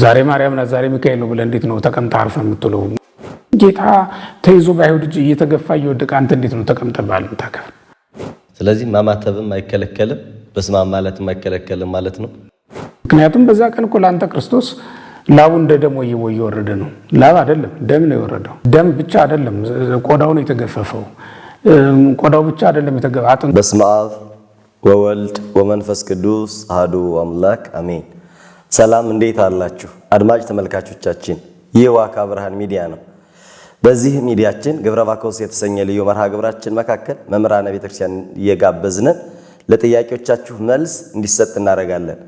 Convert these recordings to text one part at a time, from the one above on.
ዛሬ ማርያም እና ዛሬ ሚካኤል ነው ብለህ እንዴት ነው ተቀምጠህ አርፈህ የምትውለው? ጌታ ተይዞ በአይሁድ እጅ እየተገፋ እየወደቀ አንተ እንዴት ነው ተቀምጠህ በዓል የምታከብር? ስለዚህ ማማተብም አይከለከልም፣ በስመ አብ ማለትም አይከለከልም ማለት ነው። ምክንያቱም በዛ ቀን እኮ ለአንተ ክርስቶስ ላቡ እንደ ደም እየወረደ ነው። ላብ አይደለም ደም ነው የወረደው። ደም ብቻ አይደለም ቆዳው ነው የተገፈፈው። ቆዳው ብቻ አይደለም የተገፋጠው። በስመ አብ ወወልድ ወመንፈስ ቅዱስ አሐዱ አምላክ አሜን። ሰላም እንዴት አላችሁ አድማጭ ተመልካቾቻችን? ይህ ዋካ ብርሃን ሚዲያ ነው። በዚህ ሚዲያችን ግብረ ባኮስ የተሰኘ ልዩ መርሃ ግብራችን መካከል መምህራነ ቤተክርስቲያን እየጋበዝን ለጥያቄዎቻችሁ መልስ እንዲሰጥ እናደርጋለን።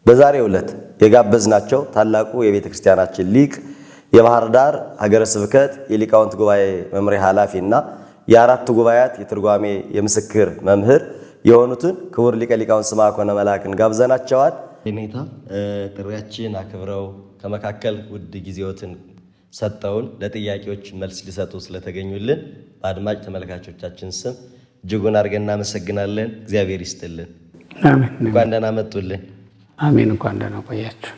በዛሬው ዕለት የጋበዝናቸው ታላቁ የቤተክርስቲያናችን ሊቅ የባህር ዳር ሀገረ ስብከት የሊቃውንት ጉባኤ መምሪያ ኃላፊና የአራቱ ጉባኤያት የትርጓሜ የምስክር መምህር የሆኑትን ክቡር ሊቀ ሊቃውንት ስምዐ ኮነ መልአክን ጋብዘናቸዋል። ሁኔታ ጥሪያችን አክብረው ከመካከል ውድ ጊዜዎትን ሰጠውን ለጥያቄዎች መልስ ሊሰጡ ስለተገኙልን በአድማጭ ተመልካቾቻችን ስም እጅጉን አድርገን እናመሰግናለን። እግዚአብሔር ይስጥልን። አሜን። እንኳን ደህና መጡልን። አሜን። እንኳን ደህና ቆያችሁ።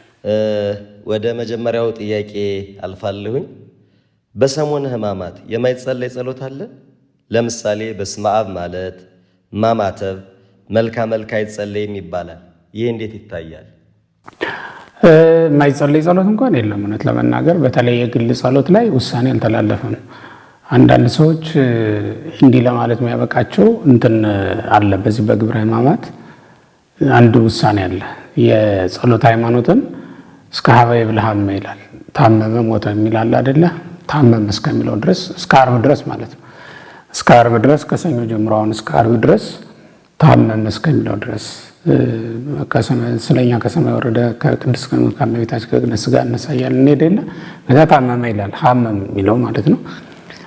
ወደ መጀመሪያው ጥያቄ አልፋለሁኝ። በሰሙነ ሕማማት የማይጸለይ ጸሎት አለ? ለምሳሌ በስመ አብ ማለት ማማተብ መልካ አይጸለይም ይባላል። ይህ እንዴት ይታያል? የማይጸለይ ጸሎት እንኳን የለም። እውነት ለመናገር በተለይ የግል ጸሎት ላይ ውሳኔ አልተላለፈም። አንዳንድ ሰዎች እንዲህ ለማለት የሚያበቃቸው እንትን አለ። በዚህ በግብረ ሕማማት አንድ ውሳኔ አለ። የጸሎት ሃይማኖትን እስከ ሀበ ይብልሃመ ይላል። ታመመ ሞተ የሚል አለ አይደለ? ታመመ እስከሚለው ድረስ እስከ ዓርብ ድረስ ማለት ነው። እስከ ዓርብ ድረስ ከሰኞ ጀምሮ አሁን እስከ ዓርብ ድረስ ታመመ እስከሚለው ድረስ ስለኛ ከሰማይ ወረደ ከቅድስት ከእመቤታችን ከቅድስት ሥጋ እነሳ እያልን እንሄድ የለ ከዛ ታመመ ይላል። ሀመም የሚለው ማለት ነው።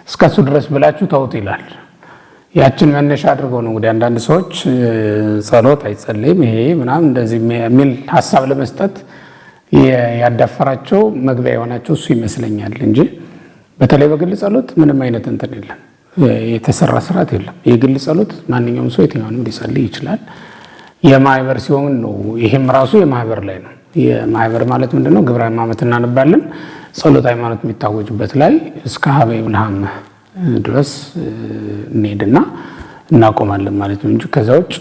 እስከሱ ድረስ ብላችሁ ተውት ይላል። ያችን መነሻ አድርገው ነው እንግዲህ አንዳንድ ሰዎች ጸሎት አይጸለይም ይሄ ምናምን እንደዚህ የሚል ሀሳብ ለመስጠት ያዳፈራቸው መግቢያ የሆናቸው እሱ ይመስለኛል እንጂ በተለይ በግል ጸሎት ምንም አይነት እንትን የለም፣ የተሰራ ስርዓት የለም። የግል ጸሎት ማንኛውም ሰው የትኛውንም ሊጸልይ ይችላል። የማህበር ሲሆን ነው። ይሄም ራሱ የማህበር ላይ ነው። የማህበር ማለት ምንድነው? ግብረ ሕማማት እናነባለን። ጸሎት ሃይማኖት የሚታወጅበት ላይ እስከ ሀበ ይብልሃመ ድረስ እንሄድና እናቆማለን ማለት ነው እንጂ ከዛ ውጭ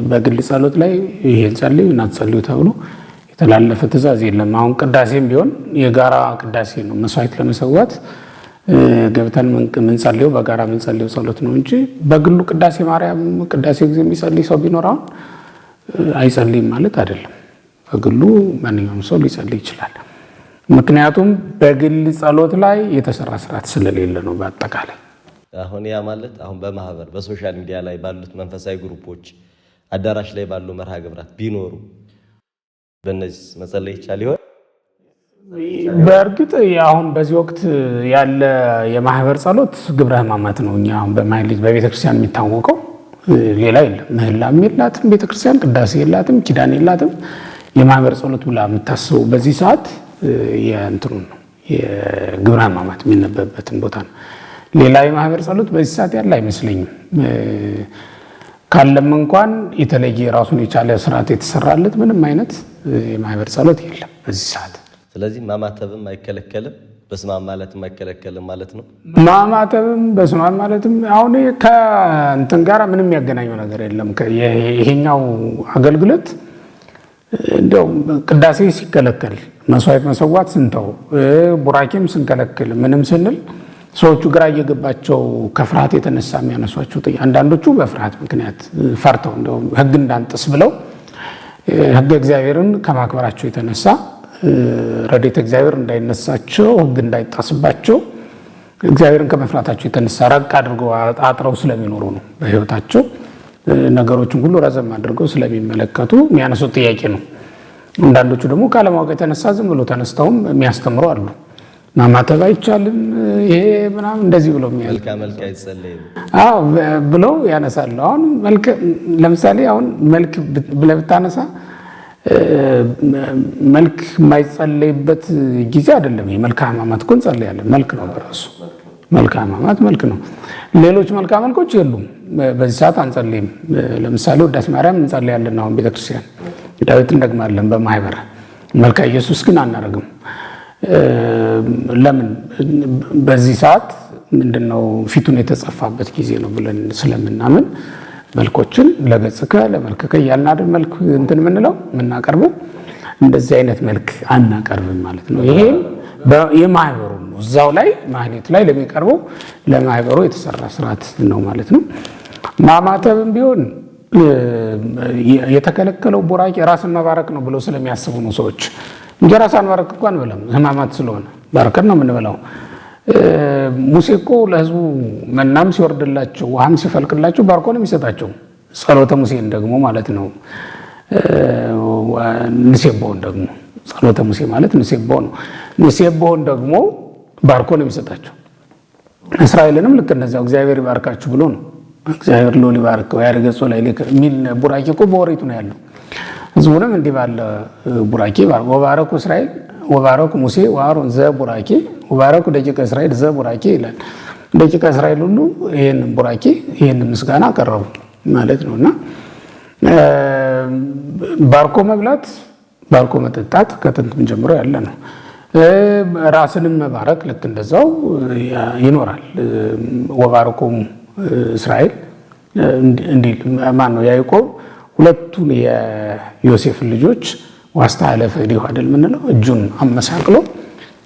በግል ጸሎት ላይ ይሄን ጸልዩ እና ጸልዩ ተብሎ የተላለፈ ትእዛዝ የለም። አሁን ቅዳሴም ቢሆን የጋራ ቅዳሴ ነው። መስዋዕት ለመሰዋት ገብተን ምንጸልየው በጋራ ምንጸልየው ጸሎት ነው እንጂ በግሉ ቅዳሴ ማርያም ቅዳሴ ጊዜ የሚጸልይ ሰው ቢኖር አሁን አይጸልይም ማለት አይደለም። በግሉ ማንኛውም ሰው ሊጸልይ ይችላል። ምክንያቱም በግል ጸሎት ላይ የተሰራ ስርዓት ስለሌለ ነው። በአጠቃላይ አሁን ያ ማለት አሁን በማህበር በሶሻል ሚዲያ ላይ ባሉት መንፈሳዊ ግሩፖች አዳራሽ ላይ ባሉ መርሃ ግብራት ቢኖሩ በእነዚህ መጸለይ ይቻል ይሆን? በእርግጥ አሁን በዚህ ወቅት ያለ የማህበር ጸሎት ግብረ ሕማማት ነው። እኛ አሁን በማይሌት በቤተክርስቲያን የሚታወቀው ሌላ የለም። ምህላም የላትም ቤተክርስቲያን፣ ቅዳሴ የላትም፣ ኪዳን የላትም። የማህበር ጸሎት ብላ የምታስበው በዚህ ሰዓት የእንትኑ ነው የግብረ ሕማማት የሚነበብበትን ቦታ ነው። ሌላ የማህበር ጸሎት በዚህ ሰዓት ያለ አይመስለኝም። ካለም እንኳን የተለየ ራሱን የቻለ ስርዓት የተሰራለት ምንም አይነት የማህበር ጸሎት የለም በዚህ ሰዓት። ስለዚህ ማማተብም አይከለከልም፣ በስመ አብ ማለትም አይከለከልም ማለት ነው። ማማተብም በስመ አብ ማለትም አሁን ከእንትን ጋር ምንም የሚያገናኘው ነገር የለም። ይሄኛው አገልግሎት እንደው ቅዳሴ ሲከለከል መስዋዕት መሰዋት ስንተው ቡራኬም ስንከለክል ምንም ስንል ሰዎቹ ግራ እየገባቸው ከፍርሃት የተነሳ የሚያነሷቸው አንዳንዶቹ በፍርሃት ምክንያት ፈርተው እንደው ሕግ እንዳንጥስ ብለው ሕገ እግዚአብሔርን ከማክበራቸው የተነሳ ረድኤተ እግዚአብሔር እንዳይነሳቸው ሕግ እንዳይጣስባቸው እግዚአብሔርን ከመፍራታቸው የተነሳ ረቅ አድርገው አጥረው ስለሚኖሩ ነው። በሕይወታቸው ነገሮችን ሁሉ ረዘም አድርገው ስለሚመለከቱ የሚያነሱት ጥያቄ ነው። አንዳንዶቹ ደግሞ ካለማወቅ የተነሳ ዝም ብሎ ተነስተውም የሚያስተምሩ አሉ። ማማተብ አይቻልም ይሄ ምናምን እንደዚህ ብለው መልክ አይጸለይም ብለው ያነሳሉ። አሁን ለምሳሌ አሁን መልክ ብለህ ብታነሳ መልክ የማይጸለይበት ጊዜ አይደለም። የመልካ ሕማማት እኮ እንጸልያለን። መልክ ነው በራሱ መልካ ሕማማት መልክ ነው። ሌሎች መልካ መልኮች የሉም። በዚህ ሰዓት አንጸልይም። ለምሳሌ ውዳሴ ማርያም እንጸልያለን። አሁን ቤተክርስቲያን ዳዊት እንደግማለን በማህበር መልካ ኢየሱስ ግን አናረግም። ለምን? በዚህ ሰዓት ምንድነው ፊቱን የተጸፋበት ጊዜ ነው ብለን ስለምናምን መልኮችን ለገጽከ ለመልክከ እያልን አይደል መልክ እንትን የምንለው የምናቀርበው፣ እንደዚህ አይነት መልክ አናቀርብም ማለት ነው። ይሄ የማህበሩ ነው። እዛው ላይ ማህሌት ላይ ለሚቀርበው ለማህበሩ የተሰራ ስርዓት ነው ማለት ነው። ማማተብም ቢሆን የተከለከለው ቡራኬ ራስን መባረክ ነው ብለው ስለሚያስቡ ነው ሰዎች እንጂ ራስን ባረክ እንኳን በለም ህማማት ስለሆነ ባርከን ነው የምንበላው። ሙሴ እኮ ለህዝቡ መናም ሲወርድላቸው ውሃም ሲፈልቅላቸው ባርኮ ነው የሚሰጣቸው። ጸሎተ ሙሴን ደግሞ ማለት ነው ንሴቦን ደግሞ ጸሎተ ሙሴ ማለት ንሴቦ ነው። ንሴቦን ደግሞ ባርኮ ነው የሚሰጣቸው። እስራኤልንም ልክ እንደዚያው እግዚአብሔር ይባርካችሁ ብሎ ነው እግዚአብሔር ሎሊ ባርከው ያርገጾ ላይ ሚል ቡራኬ እኮ በወሬቱ ነው ያለው። ህዝቡንም እንዲህ ባለ ቡራኬ ወባረኩ እስራኤል ወባረኩ ሙሴ ወአሮን ዘቡራኬ ወባረኩ ደቂቀ እስራኤል ዘቡራኬ ይላል። ደቂቀ እስራኤል ሁሉ ይሄን ቡራኬ ይሄን ምስጋና አቀረቡ ማለት ነውና ባርኮ መብላት ባርኮ መጠጣት ከጥንትም ጀምሮ ያለ ነው። ራስንም መባረክ ልክ እንደዛው ይኖራል። ወባረኩም እስራኤል እንዲል ማን ነው ያዕቆብ ሁለቱን የዮሴፍ ልጆች ዋስታለፈ ዲሁ አይደል ምንለው እጁን አመሳቅሎ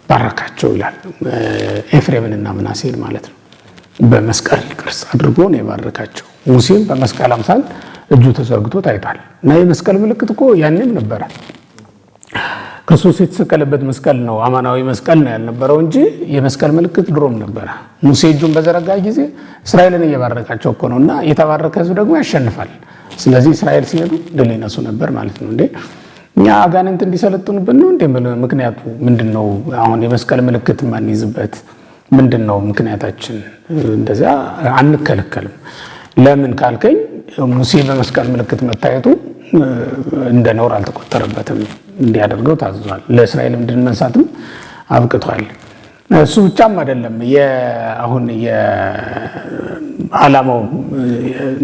ባረካቸው ይላል። ኤፍሬምንና ምናሴን ማለት ነው። በመስቀል ቅርጽ አድርጎ ነው የባረካቸው። ሙሴም በመስቀል አምሳል እጁ ተዘርግቶ ታይቷል። እና የመስቀል ምልክት እኮ ያኔም ነበረ። ክርስቶስ የተሰቀለበት መስቀል ነው አማናዊ መስቀል ነው ያልነበረው እንጂ የመስቀል ምልክት ድሮም ነበረ። ሙሴ እጁን በዘረጋ ጊዜ እስራኤልን እየባረካቸው እኮ ነውና የተባረከ ሕዝብ ደግሞ ያሸንፋል። ስለዚህ እስራኤል ሲሄዱ ድል ይነሱ ነበር ማለት ነው። እንዴ እኛ አጋንንት እንዲሰለጥኑብን ነው እንዴ? ምክንያቱ ምንድነው? አሁን የመስቀል ምልክት ማንይዝበት ምንድነው ምክንያታችን? እንደዚያ አንከለከልም። ለምን ካልከኝ ሙሴ በመስቀል ምልክት መታየቱ እንደ ነውር አልተቆጠረበትም። እንዲያደርገው ታዝዟል። ለእስራኤልም ድል መንሳትም አብቅቷል። እሱ ብቻም አይደለም። አሁን የዓላማው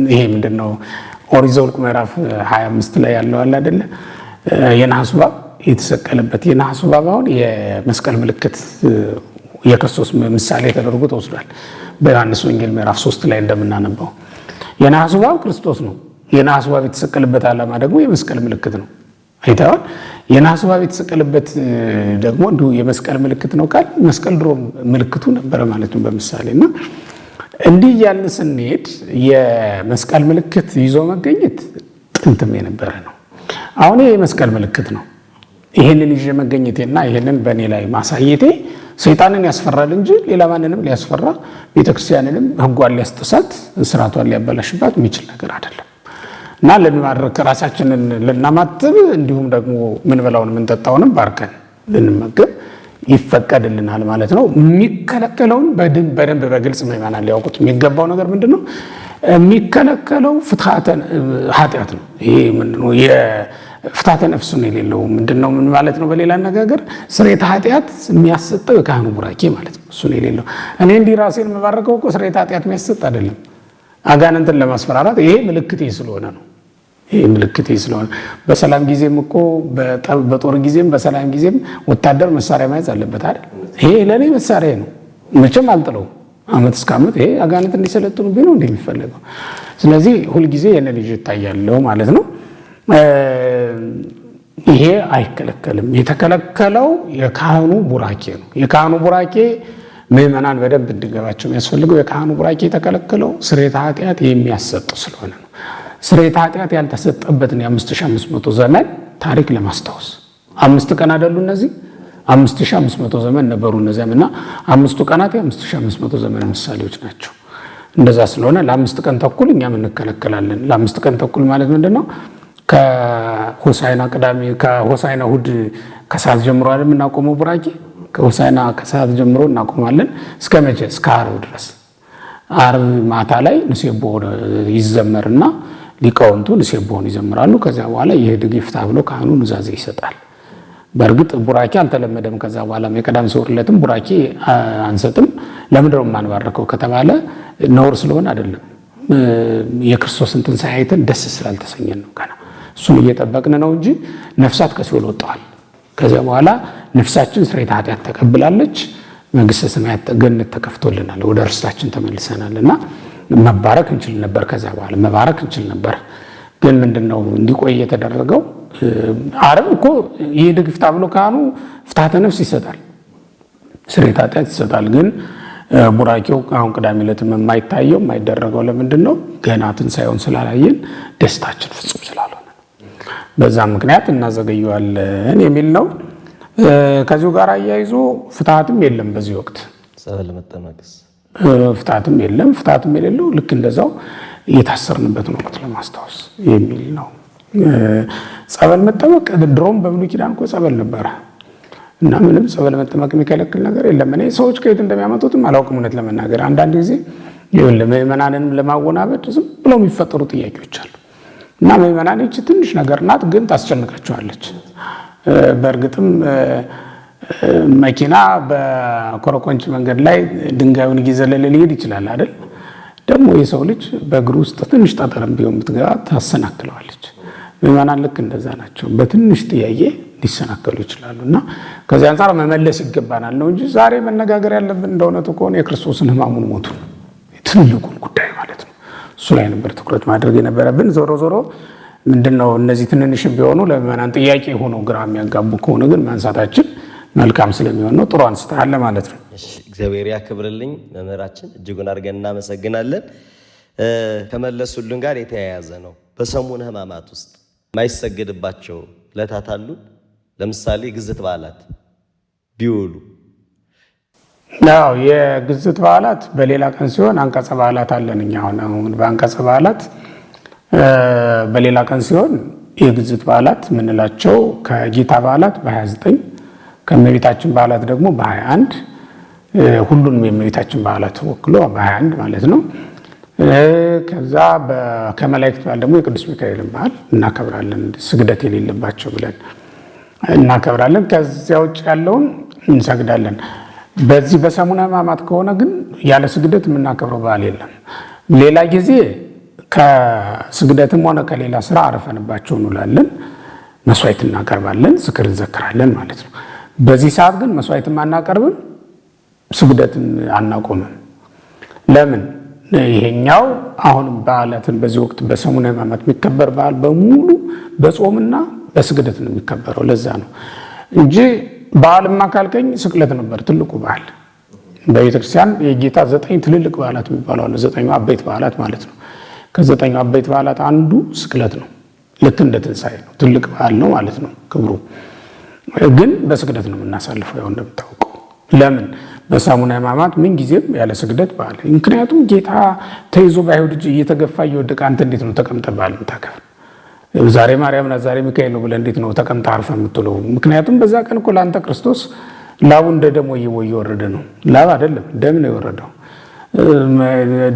ይሄ ምንድነው? ኦሪት ዘኍልቍ ምዕራፍ 25 ላይ ያለው አለ አይደለ? የነሐሱ እባብ የተሰቀለበት የነሐሱ እባብ አሁን የመስቀል ምልክት የክርስቶስ ምሳሌ ተደርጎ ተወስዷል። በዮሐንስ ወንጌል ምዕራፍ 3 ላይ እንደምናነበው የነሐሱ እባብ ክርስቶስ ነው። የነሐሱ እባብ የተሰቀለበት ዓላማ ደግሞ የመስቀል ምልክት ነው። አይተዋል። የነሐሱ እባብ የተሰቀለበት ደግሞ እንዲሁ የመስቀል ምልክት ነው ካል መስቀል ድሮ ምልክቱ ነበረ ማለት ነው በምሳሌ እና እንዲህ እያልን ስንሄድ የመስቀል ምልክት ይዞ መገኘት ጥንትም የነበረ ነው። አሁን ይሄ የመስቀል ምልክት ነው። ይሄንን ይዤ መገኘቴና ይሄንን በእኔ ላይ ማሳየቴ ሰይጣንን ያስፈራል እንጂ ሌላ ማንንም ሊያስፈራ ቤተክርስቲያንንም ሕጓን ሊያስጥሳት ስርዓቷን ሊያበላሽባት የሚችል ነገር አይደለም እና ልንባርክ ራሳችንን ልናማትብ እንዲሁም ደግሞ ምንበላውን ምንጠጣውንም ባርከን ልንመገብ ይፈቀድልናል ማለት ነው። የሚከለከለውን በደንብ በግልጽ ምዕመናን ሊያውቁት የሚገባው ነገር ምንድነው? የሚከለከለው ፍትሐተ ኃጢአት ነው። ይሄ ምንድነው? የፍትሐተ ነፍስ ነው የሌለው ምንድነው? ምን ማለት ነው? በሌላ አነጋገር ስርየተ ኃጢአት የሚያሰጠው የካህኑ ቡራኬ ማለት ነው። እሱ ነው የሌለው። እኔ እንዲህ ራሴን የምባረከው እኮ ስርየተ ኃጢአት የሚያሰጥ አይደለም። አጋንንትን ለማስፈራራት ይሄ ምልክቴ ስለሆነ ነው። ይሄ ምልክቴ ስለሆነ በሰላም ጊዜም እኮ በጦር ጊዜም በሰላም ጊዜም ወታደር መሳሪያ መያዝ አለበት አይደል? ይሄ ለኔ መሳሪያ ነው። መቼም አልጥለው ዓመት እስከ ዓመት ይሄ አጋንንት እንዲሰለጥኑብኝ ነው እንደሚፈልገው። ስለዚህ ሁልጊዜ የነን ልጅ ይታያለው ማለት ነው። ይሄ አይከለከልም። የተከለከለው የካህኑ ቡራኬ ነው። የካህኑ ቡራኬ ምዕመናን በደንብ እንዲገባቸው የሚያስፈልገው የካህኑ ቡራኬ የተከለከለው ስርየተ ኃጢአት የሚያሰጥ ስለሆነ ነው። ስርየተ ኃጢአት ያልተሰጠበትን የ5500 ዘመን ታሪክ ለማስታወስ 5 ቀን አይደሉ እነዚህ 5500 ዘመን ነበሩ እነዚያም እና 5ቱ ቀናት የ5500 ዘመን ምሳሌዎች ናቸው። እንደዛ ስለሆነ ለ5 ቀን ተኩል እኛም እንከለከላለን። ለ5 ቀን ተኩል ማለት ምንድነው? ከሆሳዕና ቅዳሜ ከሆሳዕና እሑድ ከሰዓት ጀምሮ አይደል የምናቆመው ቡራኬ ከሆሳዕና ከሰዓት ጀምሮ እናቆማለን። እስከ መቼ? እስከ ዓርብ ድረስ። ዓርብ ማታ ላይ ንሴቦ ይዘመርና ሊቃውንቱ ንሴቦን ይዘምራሉ። ከዚያ በኋላ ይህድግ ይፍታ ብሎ ካህኑ ኑዛዜ ይሰጣል። በእርግጥ ቡራኬ አልተለመደም። ከዛ በኋላ የቀዳም ስዑር ዕለትም ቡራኬ አንሰጥም። ለምንድን ነው የማንባረከው ከተባለ ነውር ስለሆነ አይደለም። የክርስቶስን ትንሣኤ አይተን ደስ ስላልተሰኘን ነው። ገና እሱን እየጠበቅን ነው እንጂ ነፍሳት ከሲኦል ወጥተዋል። ከዚያ በኋላ ነፍሳችን ስርየተ ኃጢአት ተቀብላለች። መንግስተ ሰማያት ገነት ተከፍቶልናል። ወደ ርስታችን ተመልሰናልና መባረክ እንችል ነበር። ከዛ በኋላ መባረክ እንችል ነበር። ግን ምንድነው እንዲቆይ የተደረገው? አረብ እኮ ይሄድ ፍታ ብሎ ካህኑ ፍታተ ነፍስ ይሰጣል፣ ስርየተ ኃጢአት ይሰጣል። ግን ቡራኬው አሁን ቅዳሜ ዕለትም የማይታየው የማይደረገው ለምንድነው? ገና ትንሣኤውን ስላላየን ደስታችን ፍጹም ስላልሆነ በዛ ምክንያት እናዘገየዋለን የሚል ነው። ከዚሁ ጋር አያይዞ ፍትሐትም የለም በዚህ ወቅት ጸበል መጠመቅስ ፍትሐትም የለም። ፍትሐትም የሌለው ልክ እንደዛው የታሰርንበትን ወቅት ለማስታወስ የሚል ነው። ጸበል መጠመቅ ድሮም በብሉይ ኪዳን እኮ ጸበል ነበረ እና ምንም ጸበል መጠመቅ የሚከለክል ነገር የለም። እኔ ሰዎች ከየት እንደሚያመጡትም አላውቅም እውነት ለመናገር። አንዳንድ ጊዜ ምዕመናንንም ለማወናበድ ዝም ብለው የሚፈጠሩ ጥያቄዎች አሉ እና ምዕመናን ይህች ትንሽ ነገር ናት፣ ግን ታስጨንቃቸዋለች። በእርግጥም መኪና በኮረኮንች መንገድ ላይ ድንጋዩን እየዘለለ ሊሄድ ይችላል አይደል? ደግሞ የሰው ልጅ በእግሩ ውስጥ ትንሽ ጠጠርም ቢሆን ብትገባ ታሰናክለዋለች። ምዕመናን ልክ እንደዛ ናቸው። በትንሽ ጥያቄ ሊሰናከሉ ይችላሉ እና ከዚህ አንጻር መመለስ ይገባናል ነው እንጂ ዛሬ መነጋገር ያለብን እንደእውነቱ ከሆነ የክርስቶስን ሕማሙን ሞቱን ትልቁን ጉዳይ ማለት ነው። እሱ ላይ ነበር ትኩረት ማድረግ የነበረብን። ዞሮ ዞሮ ምንድነው እነዚህ ትንንሽም ቢሆኑ ለምዕመናን ጥያቄ ሆኖ ግራ የሚያጋቡ ከሆነ ግን ማንሳታችን መልካም ስለሚሆን ነው። ጥሩ አንስተሃል ማለት ነው። እግዚአብሔር ያክብርልኝ መምህራችን፣ እጅጉን አድርገን እናመሰግናለን። ከመለሱልን ጋር የተያያዘ ነው። በሰሙነ ሕማማት ውስጥ የማይሰገድባቸው ዕለታት አሉ። ለምሳሌ ግዝት በዓላት ቢውሉ ያው የግዝት በዓላት በሌላ ቀን ሲሆን አንቀጸ በዓላት አለን እኛ አሁን በአንቀጸ በዓላት በሌላ ቀን ሲሆን የግዝት በዓላት የምንላቸው ከጌታ በዓላት በ29 ከእመቤታችን በዓላት ደግሞ በ21 ሁሉንም የእመቤታችን በዓላት ወክሎ በ21 ማለት ነው። ከዛ ከመላእክት በዓል ደግሞ የቅዱስ ሚካኤልን በዓል እናከብራለን። ስግደት የሌለባቸው ብለን እናከብራለን። ከዚያ ውጭ ያለውን እንሰግዳለን። በዚህ በሰሙነ ሕማማት ከሆነ ግን ያለ ስግደት የምናከብረው በዓል የለም። ሌላ ጊዜ ከስግደትም ሆነ ከሌላ ስራ አረፈንባቸው እንውላለን፣ መስዋዕት እናቀርባለን፣ ዝክር እንዘክራለን ማለት ነው። በዚህ ሰዓት ግን መስዋዕትም አናቀርብም፣ ስግደትን አናቆምም። ለምን? ይሄኛው አሁንም በዓላትን በዚህ ወቅት በሰሙነ ሕማማት የሚከበር በዓል በሙሉ በጾምና በስግደት ነው የሚከበረው። ለዛ ነው እንጂ በዓልማ ካልከኝ ስቅለት ነበር ትልቁ በዓል። በቤተክርስቲያን የጌታ 9 ትልልቅ በዓላት የሚባሉ አሉ። 9 አበይት በዓላት ማለት ነው። ከ9 አበይት በዓላት አንዱ ስቅለት ነው። ልክ እንደ ትንሣኤ ነው፣ ትልቅ በዓል ነው ማለት ነው። ክብሩ ግን በስግደት ነው የምናሳልፈው ያው እንደምታውቀው። ለምን? በሰሙነ ሕማማት ምን ጊዜም ያለ ስግደት በዓል። ምክንያቱም ጌታ ተይዞ በአይሁድ እጅ እየተገፋ እየወደቀ አንተ እንዴት ነው ተቀምጠ በዓል የምታከብር? ዛሬ ማርያም ናት ዛሬ ሚካኤል ነው ብለህ እንዴት ነው ተቀምጠ አርፈ የምትለው? ምክንያቱም በዛ ቀን እኮ ለአንተ ክርስቶስ ላቡ እንደ ደም እየወረደ ነው። ላብ አይደለም ደም ነው የወረደው።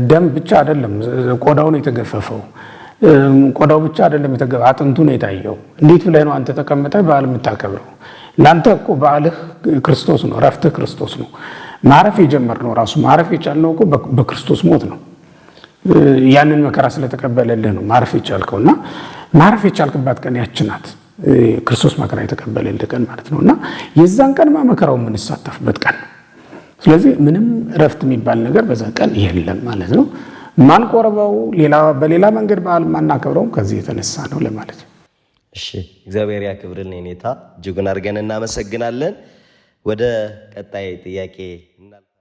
ደም ብቻ አይደለም ቆዳው ነው የተገፈፈው። ቆዳው ብቻ አይደለም አጥንቱ ነው የታየው። እንዴት ብለህ ነው አንተ ተቀምጠህ በዓል የምታከብረው? ለአንተ እኮ በዓልህ ክርስቶስ ነው፣ ረፍትህ ክርስቶስ ነው። ማረፍ የጀመርነው ራሱ ማረፍ የቻልነው እኮ በክርስቶስ ሞት ነው። ያንን መከራ ስለተቀበለልህ ነው ማረፍ የቻልከው። እና ማረፍ የቻልክባት ቀን ያች ናት፣ ክርስቶስ መከራ የተቀበለልህ ቀን ማለት ነው። እና የዛን ቀንማ መከራው የምንሳተፍበት ቀን ነው። ስለዚህ ምንም ረፍት የሚባል ነገር በዛ ቀን የለም ማለት ነው። ማንቆርበው በሌላ መንገድ በዓል ማናከብረውም ከዚህ የተነሳ ነው ለማለት ነው። እሺ እግዚአብሔር ያክብርን። የኔታ እጅጉን አድርገን እናመሰግናለን። ወደ ቀጣይ ጥያቄ